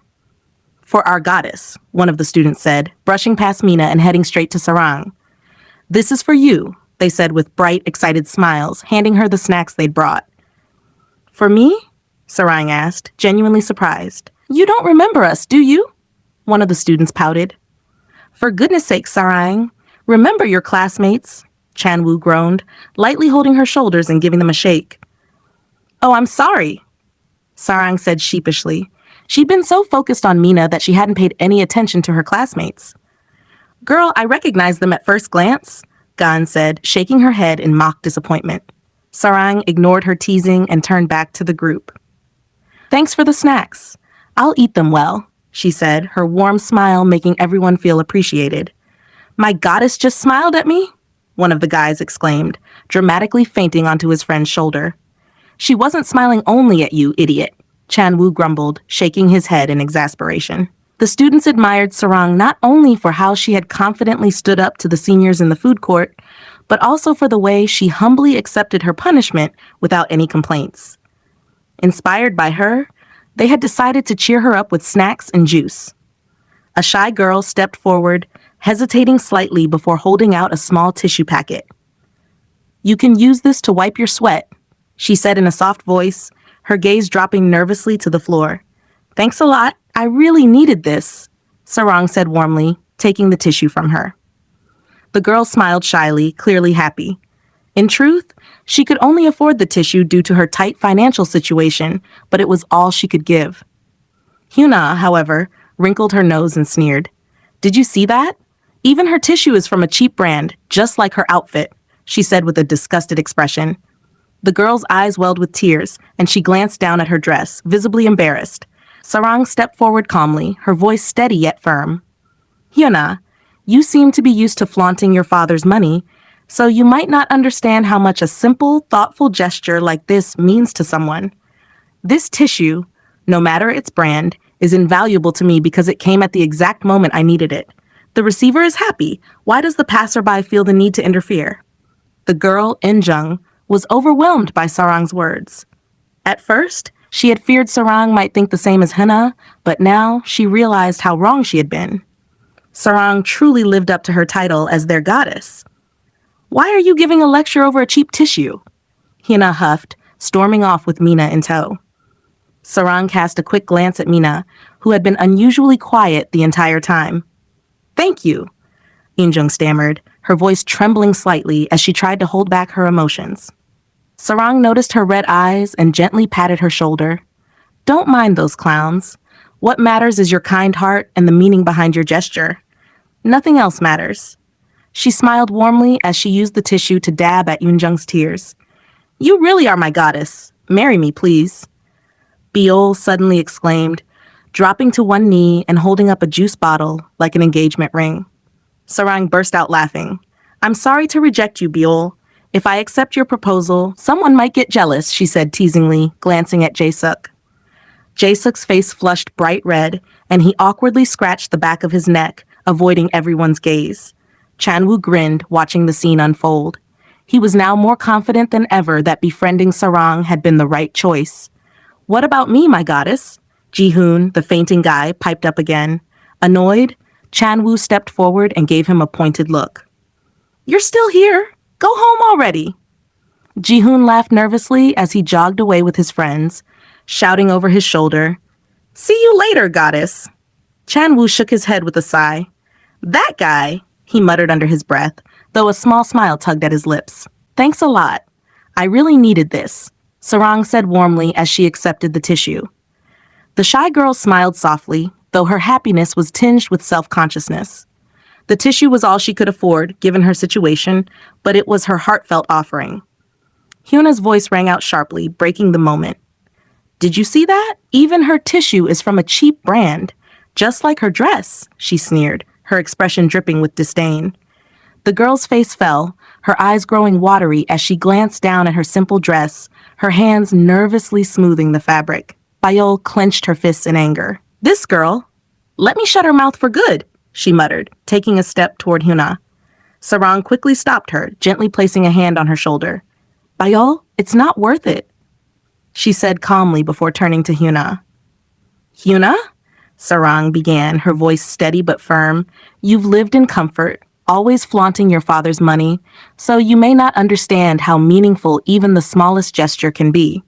For our goddess, one of the students said, brushing past Mina and heading straight to Sarang. This is for you, they said with bright, excited smiles, handing her the snacks they'd brought. For me? Sarang asked, genuinely surprised. You don't remember us, do you? One of the students pouted. For goodness sake, Sarang, remember your classmates, Chan-woo groaned, lightly holding her shoulders and giving them a shake. Oh, I'm sorry, Sarang said sheepishly. She'd been so focused on Mina that she hadn't paid any attention to her classmates. Girl, I recognized them at first glance, Gan said, shaking her head in mock disappointment. Sarang ignored her teasing and turned back to the group. Thanks for the snacks. I'll eat them well, she said, her warm smile making everyone feel appreciated. My goddess just smiled at me? One of the guys exclaimed, dramatically fainting onto his friend's shoulder. She wasn't smiling only at you, idiot, Chan-woo grumbled, shaking his head in exasperation. The students admired Sarang not only for how she had confidently stood up to the seniors in the food court, but also for the way she humbly accepted her punishment without any complaints. Inspired by her, they had decided to cheer her up with snacks and juice. A shy girl stepped forward, hesitating slightly before holding out a small tissue packet. You can use this to wipe your sweat, she said in a soft voice, her gaze dropping nervously to the floor. Thanks a lot. I really needed this, Sarang said warmly, taking the tissue from her. The girl smiled shyly, clearly happy. In truth, she could only afford the tissue due to her tight financial situation, but it was all she could give. Hyuna, however, wrinkled her nose and sneered. Did you see that? Even her tissue is from a cheap brand, just like her outfit, she said with a disgusted expression. The girl's eyes welled with tears, and she glanced down at her dress, visibly embarrassed. Sarang stepped forward calmly, her voice steady yet firm. Hyuna, you seem to be used to flaunting your father's money, so you might not understand how much a simple, thoughtful gesture like this means to someone. This tissue, no matter its brand, is invaluable to me because it came at the exact moment I needed it. The receiver is happy. Why does the passerby feel the need to interfere? The girl, In-jung, was overwhelmed by Sarang's words. At first, she had feared Sarang might think the same as Hyuna, but now she realized how wrong she had been. Sarang truly lived up to her title as their goddess. Why are you giving a lecture over a cheap tissue? Hyuna huffed, storming off with Mina in tow. Sarang cast a quick glance at Mina, who had been unusually quiet the entire time. Thank you, In-jung stammered, her voice trembling slightly as she tried to hold back her emotions. Sarang noticed her red eyes and gently patted her shoulder. Don't mind those clowns. What matters is your kind heart and the meaning behind your gesture. Nothing else matters. She smiled warmly as she used the tissue to dab at In-jung's tears. You really are my goddess. Marry me, please. Beol suddenly exclaimed, dropping to one knee and holding up a juice bottle like an engagement ring. Sarang burst out laughing. I'm sorry to reject you, Beol. If I accept your proposal, someone might get jealous, she said teasingly, glancing at Jae-suk. Jae-suk's face flushed bright red, and he awkwardly scratched the back of his neck, avoiding everyone's gaze. Chan-woo grinned, watching the scene unfold. He was now more confident than ever that befriending Sarang had been the right choice. What about me, my goddess? Ji-hoon, the fainting guy, piped up again. Annoyed, Chan-woo stepped forward and gave him a pointed look. You're still here. Go home already. Ji-hoon laughed nervously as he jogged away with his friends, shouting over his shoulder, See you later, goddess. Chan-woo shook his head with a sigh. That guy, he muttered under his breath, though a small smile tugged at his lips. Thanks a lot. I really needed this, Sarang said warmly as she accepted the tissue. The shy girl smiled softly, though her happiness was tinged with self-consciousness. The tissue was all she could afford, given her situation, but it was her heartfelt offering. Hyuna's voice rang out sharply, breaking the moment. Did you see that? Even her tissue is from a cheap brand. Just like her dress, she sneered, her expression dripping with disdain. The girl's face fell, her eyes growing watery as she glanced down at her simple dress, her hands nervously smoothing the fabric. Bayol clenched her fists in anger. This girl? Let me shut her mouth for good, she muttered, taking a step toward Hyuna. Sarang quickly stopped her, gently placing a hand on her shoulder. Bayol, it's not worth it, she said calmly before turning to Hyuna. Hyuna? Sarang began, her voice steady but firm. You've lived in comfort, always flaunting your father's money, so you may not understand how meaningful even the smallest gesture can be.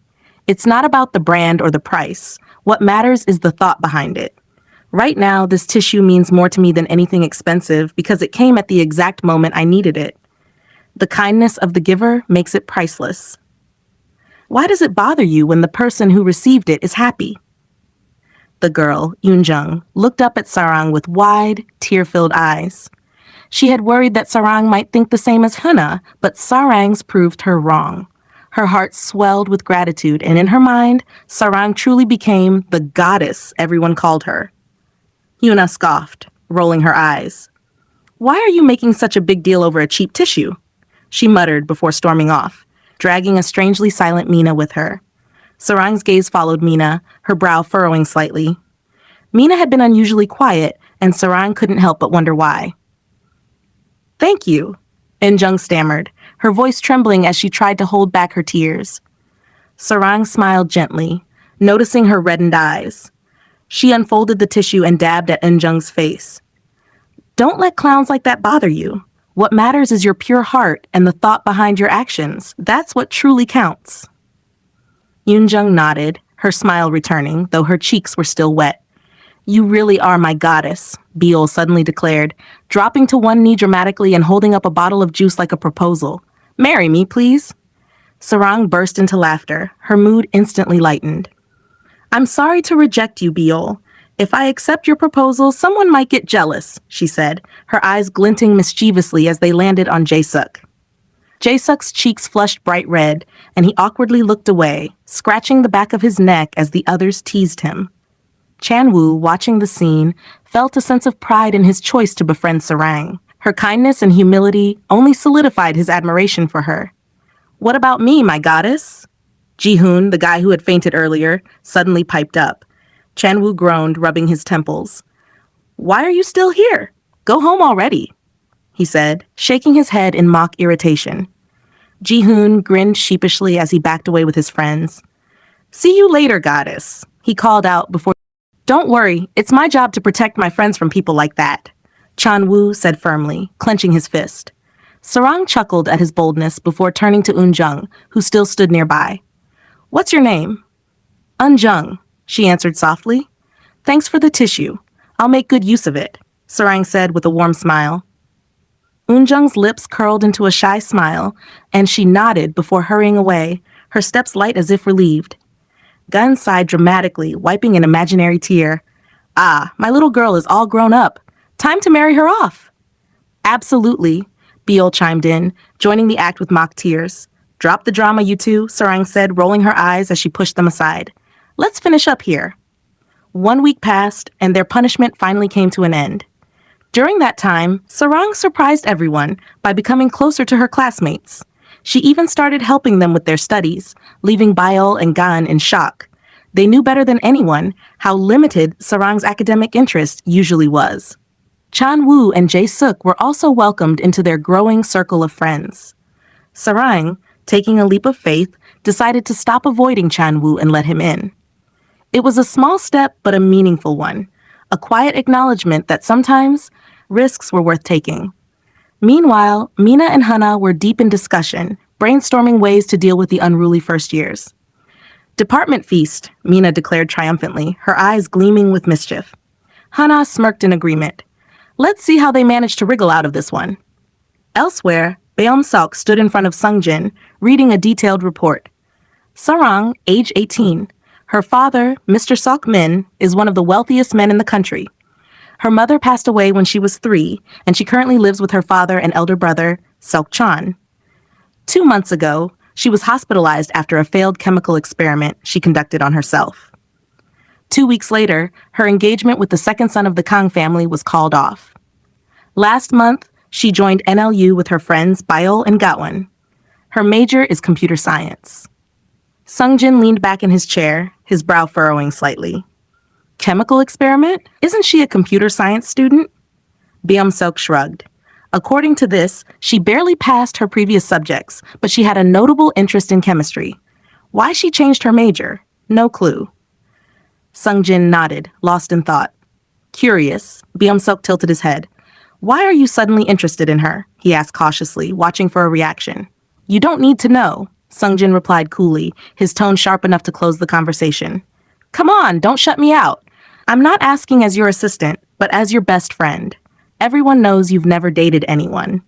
It's not about the brand or the price. What matters is the thought behind it. Right now, this tissue means more to me than anything expensive because it came at the exact moment I needed it. The kindness of the giver makes it priceless. Why does it bother you when the person who received it is happy? The girl, Yoonjung, looked up at Sarang with wide, tear-filled eyes. She had worried that Sarang might think the same as Hyuna, but Sarang's proved her wrong. Her heart swelled with gratitude, and in her mind, Sarang truly became the goddess everyone called her. Hyuna scoffed, rolling her eyes. Why are you making such a big deal over a cheap tissue? She muttered before storming off, dragging a strangely silent Mina with her. Sarang's gaze followed Mina, her brow furrowing slightly. Mina had been unusually quiet, and Sarang couldn't help but wonder why. Thank you, Eunjung stammered, her voice trembling as she tried to hold back her tears. Sarang smiled gently, noticing her reddened eyes. She unfolded the tissue and dabbed at Eunjung's face. Don't let clowns like that bother you. What matters is your pure heart and the thought behind your actions. That's what truly counts. Yoonjung nodded, her smile returning, though her cheeks were still wet. You really are my goddess, Beol suddenly declared, dropping to one knee dramatically and holding up a bottle of juice like a proposal. Marry me, please. Sarang burst into laughter, her mood instantly lightened. I'm sorry to reject you, Beol. If I accept your proposal, someone might get jealous, she said, her eyes glinting mischievously as they landed on Jae-suk. Jae-suk's cheeks flushed bright red, and he awkwardly looked away, scratching the back of his neck as the others teased him. Chan-woo, watching the scene, felt a sense of pride in his choice to befriend Sarang. Her kindness and humility only solidified his admiration for her. What about me, my goddess? Ji-hoon, the guy who had fainted earlier, suddenly piped up. Chan-woo groaned, rubbing his temples. Why are you still here? Go home already, he said, shaking his head in mock irritation. Ji-hoon grinned sheepishly as he backed away with his friends. See you later, goddess, he called out before. Don't worry, it's my job to protect my friends from people like that, Chan-woo said firmly, clenching his fist. Sarang chuckled at his boldness before turning to Eunjung, who still stood nearby. What's your name? Eunjung, she answered softly. Thanks for the tissue. I'll make good use of it, Sarang said with a warm smile. Eunjung's lips curled into a shy smile, and she nodded before hurrying away, her steps light as if relieved. Gun sighed dramatically, wiping an imaginary tear. Ah, my little girl is all grown up. Time to marry her off. Absolutely, Beol chimed in, joining the act with mock tears. Drop the drama, you two, Sarang said, rolling her eyes as she pushed them aside. Let's finish up here. 1 week passed, and their punishment finally came to an end. During that time, Sarang surprised everyone by becoming closer to her classmates. She even started helping them with their studies, leaving Bayol and Gan in shock. They knew better than anyone how limited Sarang's academic interest usually was. Chan-woo and Jae-suk were also welcomed into their growing circle of friends. Sarang, taking a leap of faith, decided to stop avoiding Chan-woo and let him in. It was a small step, but a meaningful one, a quiet acknowledgement that sometimes risks were worth taking. Meanwhile, Mina and Hana were deep in discussion, brainstorming ways to deal with the unruly first years. Department feast, Mina declared triumphantly, her eyes gleaming with mischief. Hana smirked in agreement. Let's see how they managed to wriggle out of this one. Elsewhere, Beom-seok stood in front of Sungjin, reading a detailed report. Sarang, age 18. Her father, Mr. Seok-min, is one of the wealthiest men in the country. Her mother passed away when she was 3, and she currently lives with her father and elder brother, Seok-chan. 2 months ago, she was hospitalized after a failed chemical experiment she conducted on herself. 2 weeks later, her engagement with the second son of the Kang family was called off. Last month, she joined NLU with her friends Byul and Gatwon. Her major is computer science. Sungjin leaned back in his chair, his brow furrowing slightly. Chemical experiment? Isn't she a computer science student? Beom-seok shrugged. According to this, she barely passed her previous subjects, but she had a notable interest in chemistry. Why she changed her major? No clue. Sungjin nodded, lost in thought. Curious, Beom-seok tilted his head. Why are you suddenly interested in her? He asked cautiously, watching for a reaction. You don't need to know, Sungjin replied coolly, his tone sharp enough to close the conversation. Come on, don't shut me out. I'm not asking as your assistant, but as your best friend. Everyone knows you've never dated anyone.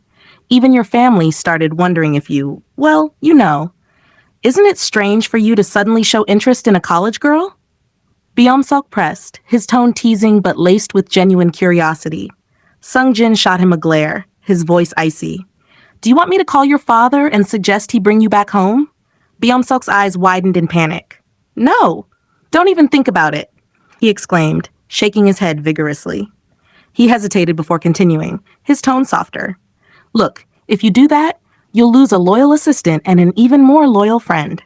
Even your family started wondering if you, well, you know. Isn't it strange for you to suddenly show interest in a college girl? Beom-seok pressed, his tone teasing but laced with genuine curiosity. Sungjin shot him a glare, his voice icy. Do you want me to call your father and suggest he bring you back home? Beom-seok's eyes widened in panic. No, don't even think about it, he exclaimed, shaking his head vigorously. He hesitated before continuing, his tone softer. Look, if you do that, you'll lose a loyal assistant and an even more loyal friend.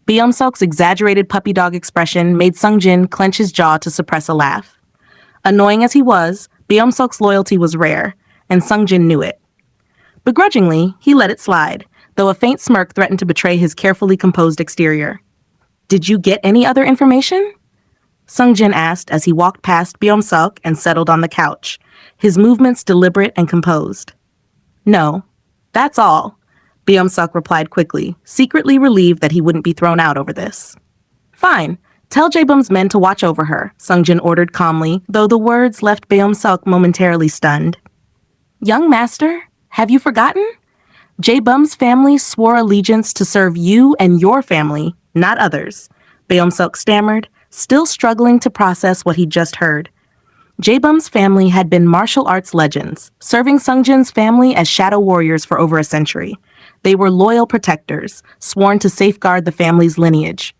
Beom-seok's exaggerated puppy dog expression made Sungjin clench his jaw to suppress a laugh. Annoying as he was, Beom-seok's loyalty was rare, and Sungjin knew it. Begrudgingly, he let it slide, though a faint smirk threatened to betray his carefully composed exterior. Did you get any other information? Sungjin asked as he walked past Beom-seok and settled on the couch, his movements deliberate and composed. No, that's all, Beom-seok replied quickly, secretly relieved that he wouldn't be thrown out over this. Fine, tell Jae-bum's men to watch over her, Sungjin ordered calmly, though the words left Beom-seok momentarily stunned. Young master, have you forgotten? Jae-bum's family swore allegiance to serve you and your family, not others, Beom-seok stammered, still struggling to process what he'd just heard. Jae-bum's family had been martial arts legends, serving Sungjin's family as shadow warriors for over a century. They were loyal protectors, sworn to safeguard the family's lineage.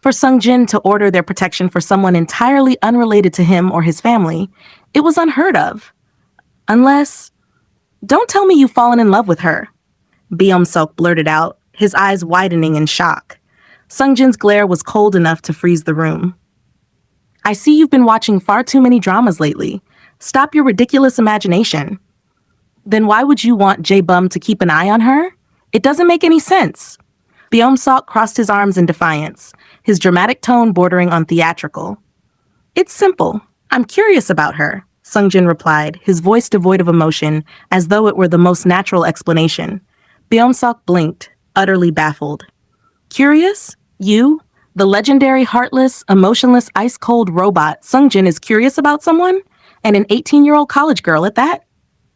For Sungjin to order their protection for someone entirely unrelated to him or his family, it was unheard of. Unless... Don't tell me you've fallen in love with her, Beom-seok blurted out, his eyes widening in shock. Sungjin's glare was cold enough to freeze the room. I see you've been watching far too many dramas lately. Stop your ridiculous imagination. Then why would you want Jae-bum to keep an eye on her? It doesn't make any sense. Beom-seok crossed his arms in defiance, his dramatic tone bordering on theatrical. It's simple. I'm curious about her, Sungjin replied, his voice devoid of emotion, as though it were the most natural explanation. Beom-seok blinked, utterly baffled. Curious? You? The legendary heartless, emotionless, ice-cold robot Sungjin is curious about someone? And an 18-year-old college girl at that?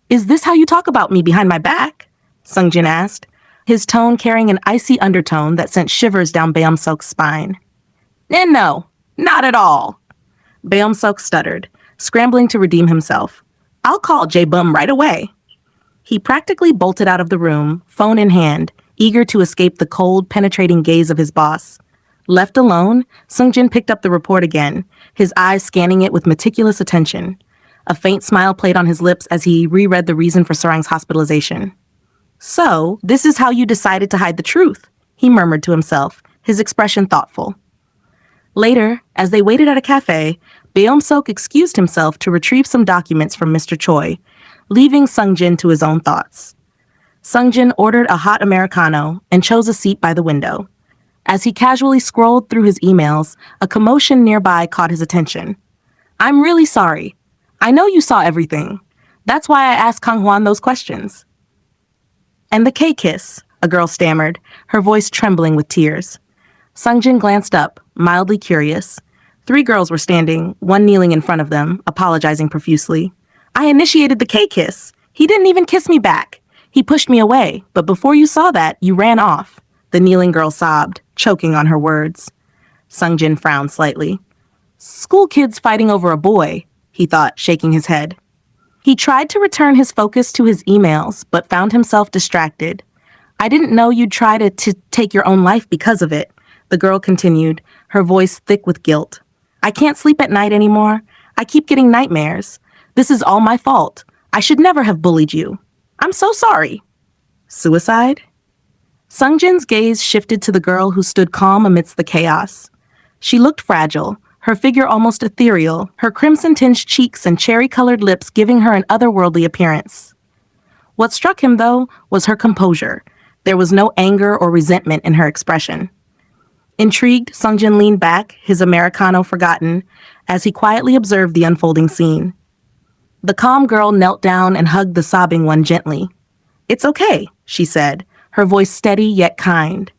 Is this how you talk about me behind my back? Sungjin asked, his tone carrying an icy undertone that sent shivers down Beom-seok's spine. No, not at all. Beom-seok stuttered, scrambling to redeem himself. I'll call Jae-bum right away. He practically bolted out of the room, phone in hand, eager to escape the cold, penetrating gaze of his boss. Left alone, Sungjin picked up the report again, his eyes scanning it with meticulous attention. A faint smile played on his lips as he reread the reason for Sarang's hospitalization. So, this is how you decided to hide the truth, he murmured to himself, his expression thoughtful. Later, as they waited at a cafe, Beom-seok excused himself to retrieve some documents from Mr. Choi, leaving Sungjin to his own thoughts. Sungjin ordered a hot Americano and chose a seat by the window. As he casually scrolled through his emails, a commotion nearby caught his attention. I'm really sorry. I know you saw everything. That's why I asked Kang Hwan those questions. And the K-kiss, a girl stammered, her voice trembling with tears. Sungjin glanced up, mildly curious. Three girls were standing, one kneeling in front of them, apologizing profusely. I initiated the K-kiss. He didn't even kiss me back. He pushed me away, but before you saw that, you ran off. The kneeling girl sobbed, choking on her words. Sungjin frowned slightly. School kids fighting over a boy, he thought, shaking his head. He tried to return his focus to his emails, but found himself distracted. I didn't know you'd try to take your own life because of it, the girl continued, her voice thick with guilt. I can't sleep at night anymore. I keep getting nightmares. This is all my fault. I should never have bullied you. I'm so sorry. Suicide? Sungjin's gaze shifted to the girl who stood calm amidst the chaos. She looked fragile, her figure almost ethereal, her crimson-tinged cheeks and cherry-colored lips giving her an otherworldly appearance. What struck him, though, was her composure. There was no anger or resentment in her expression. Intrigued, Sungjin leaned back, his Americano forgotten, as he quietly observed the unfolding scene. The calm girl knelt down and hugged the sobbing one gently. It's okay, she said, her voice steady yet kind.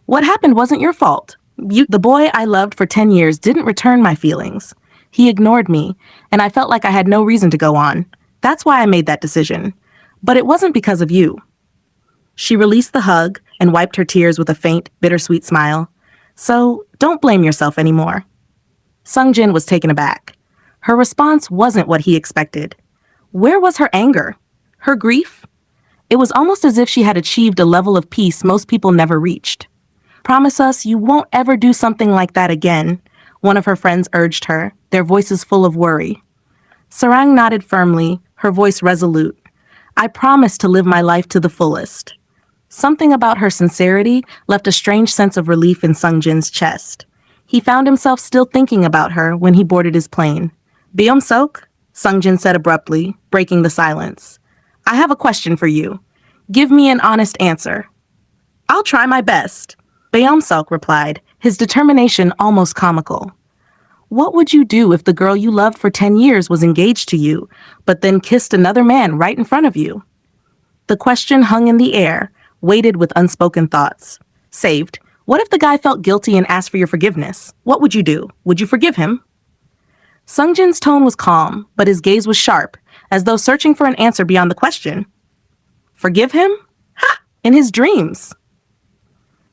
What happened wasn't your fault. The boy I loved for 10 years didn't return my feelings. He ignored me, and I felt like I had no reason to go on. That's why I made that decision. But it wasn't because of you. She released the hug and wiped her tears with a faint, bittersweet smile. So, don't blame yourself anymore. Sungjin was taken aback. Her response wasn't what he expected. Where was her anger? Her grief? It was almost as if she had achieved a level of peace most people never reached. Promise us you won't ever do something like that again, one of her friends urged her, their voices full of worry. Sarang nodded firmly, her voice resolute. I promise to live my life to the fullest. Something about her sincerity left a strange sense of relief in Sungjin's chest. He found himself still thinking about her when he boarded his plane. Beom-sok, Sungjin said abruptly, breaking the silence. I have a question for you. Give me an honest answer. I'll try my best, Beom-sok replied, his determination almost comical. What would you do if the girl you loved for 10 years was engaged to you, but then kissed another man right in front of you? The question hung in the air, weighted with unspoken thoughts. Saved. What if the guy felt guilty and asked for your forgiveness? What would you do? Would you forgive him? Sungjin's tone was calm, but his gaze was sharp, as though searching for an answer beyond the question. Forgive him? Ha! In his dreams.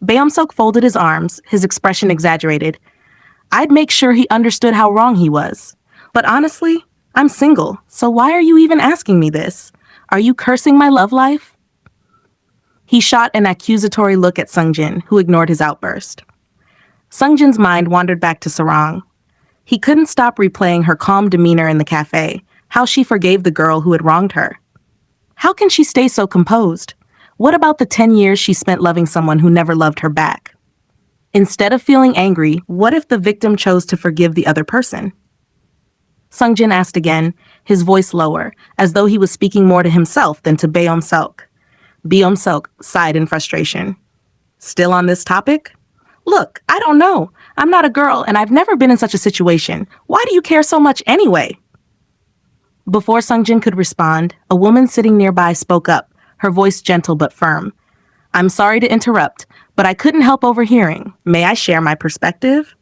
Beom-sok folded his arms, his expression exaggerated. I'd make sure he understood how wrong he was. But honestly, I'm single, so why are you even asking me this? Are you cursing my love life? He shot an accusatory look at Sungjin, who ignored his outburst. Sungjin's mind wandered back to Sarang. He couldn't stop replaying her calm demeanor in the cafe, how she forgave the girl who had wronged her. How can she stay so composed? What about the 10 years she spent loving someone who never loved her back? Instead of feeling angry, what if the victim chose to forgive the other person? Sungjin asked again, his voice lower, as though he was speaking more to himself than to Beom-sok. Beom-sok sighed in frustration. Still on this topic? Look, I don't know. I'm not a girl and I've never been in such a situation. Why do you care so much anyway? Before Sungjin could respond, a woman sitting nearby spoke up, her voice gentle but firm. I'm sorry to interrupt, but I couldn't help overhearing. May I share my perspective?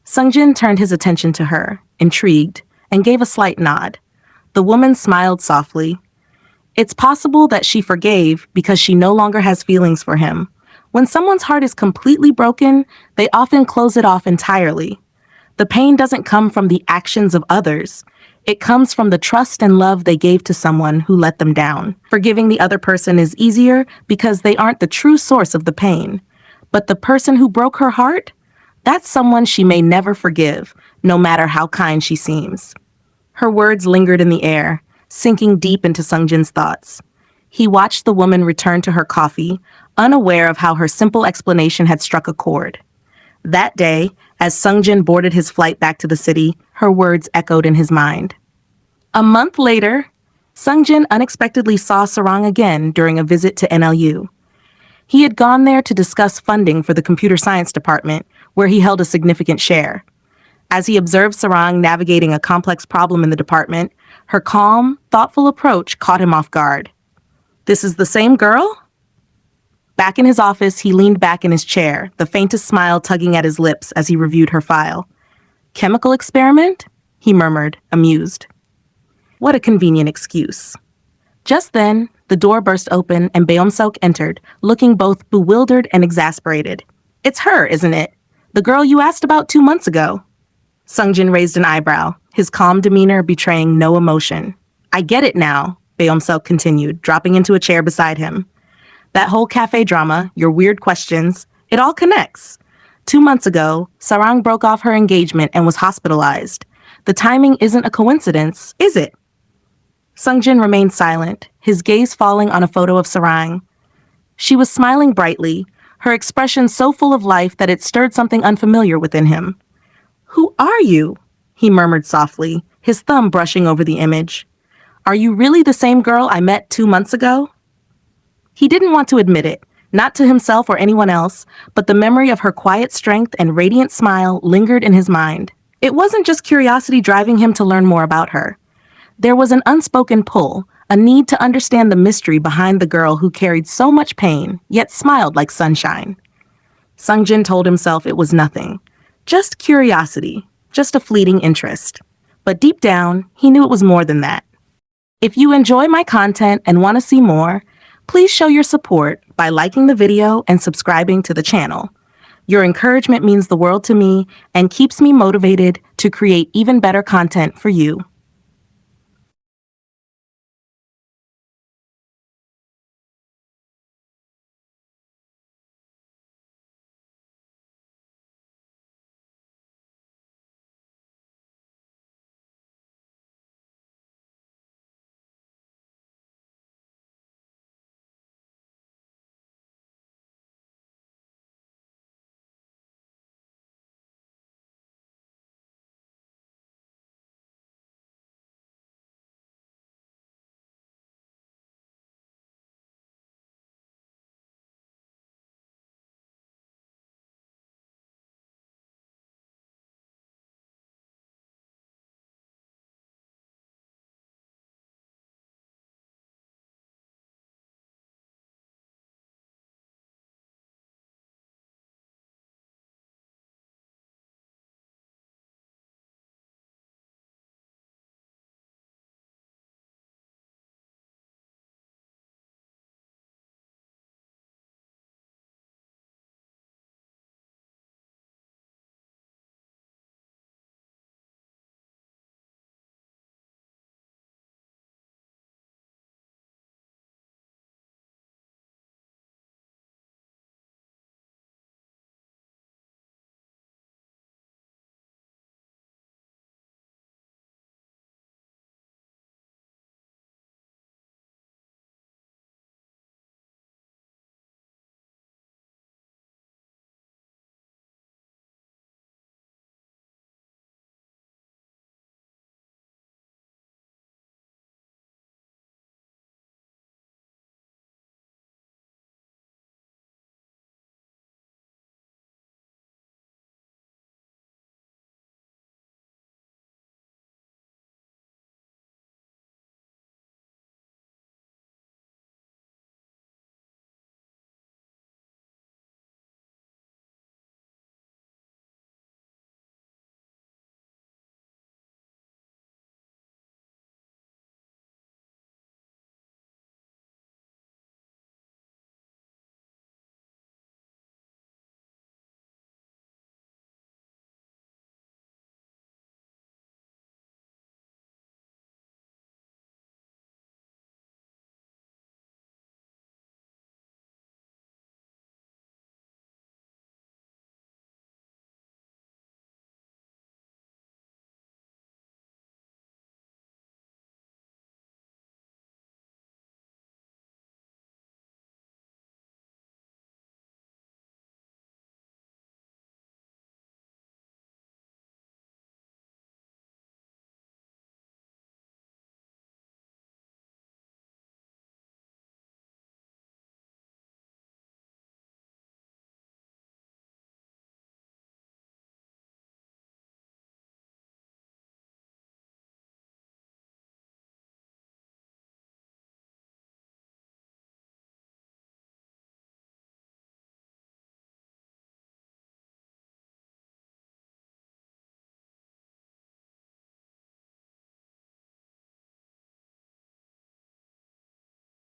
Sungjin turned his attention to her, intrigued, and gave a slight nod. The woman smiled softly. It's possible that she forgave because she no longer has feelings for him. When someone's heart is completely broken, they often close it off entirely. The pain doesn't come from the actions of others. It comes from the trust and love they gave to someone who let them down. Forgiving the other person is easier because they aren't the true source of the pain. But the person who broke her heart? That's someone she may never forgive, no matter how kind she seems. Her words lingered in the air, sinking deep into Sungjin's thoughts. He watched the woman return to her coffee, unaware of how her simple explanation had struck a chord. That day, as Sungjin boarded his flight back to the city, her words echoed in his mind. A month later, Sungjin unexpectedly saw Sarang again during a visit to NLU. He had gone there to discuss funding for the computer science department, where he held a significant share. As he observed Sarang navigating a complex problem in the department, her calm, thoughtful approach caught him off guard. This is the same girl? Back in his office, he leaned back in his chair, the faintest smile tugging at his lips as he reviewed her file. Chemical experiment? He murmured, amused. What a convenient excuse. Just then, the door burst open and Beomseok entered, looking both bewildered and exasperated. It's her, isn't it? The girl you asked about 2 months ago. Sungjin raised an eyebrow, his calm demeanor betraying no emotion. I get it now, Beomseok continued, dropping into a chair beside him. That whole cafe drama, your weird questions, it all connects. 2 months ago, Sarang broke off her engagement and was hospitalized. The timing isn't a coincidence, is it? Sungjin remained silent, his gaze falling on a photo of Sarang. She was smiling brightly, her expression so full of life that it stirred something unfamiliar within him. Who are you? He murmured softly, his thumb brushing over the image. Are you really the same girl I met 2 months ago? He didn't want to admit it, not to himself or anyone else, but the memory of her quiet strength and radiant smile lingered in his mind. It wasn't just curiosity driving him to learn more about her. There was an unspoken pull, a need to understand the mystery behind the girl who carried so much pain, yet smiled like sunshine. Sungjin told himself it was nothing. Just curiosity, just a fleeting interest. But deep down, he knew it was more than that. If you enjoy my content and want to see more, please show your support by liking the video and subscribing to the channel. Your encouragement means the world to me and keeps me motivated to create even better content for you.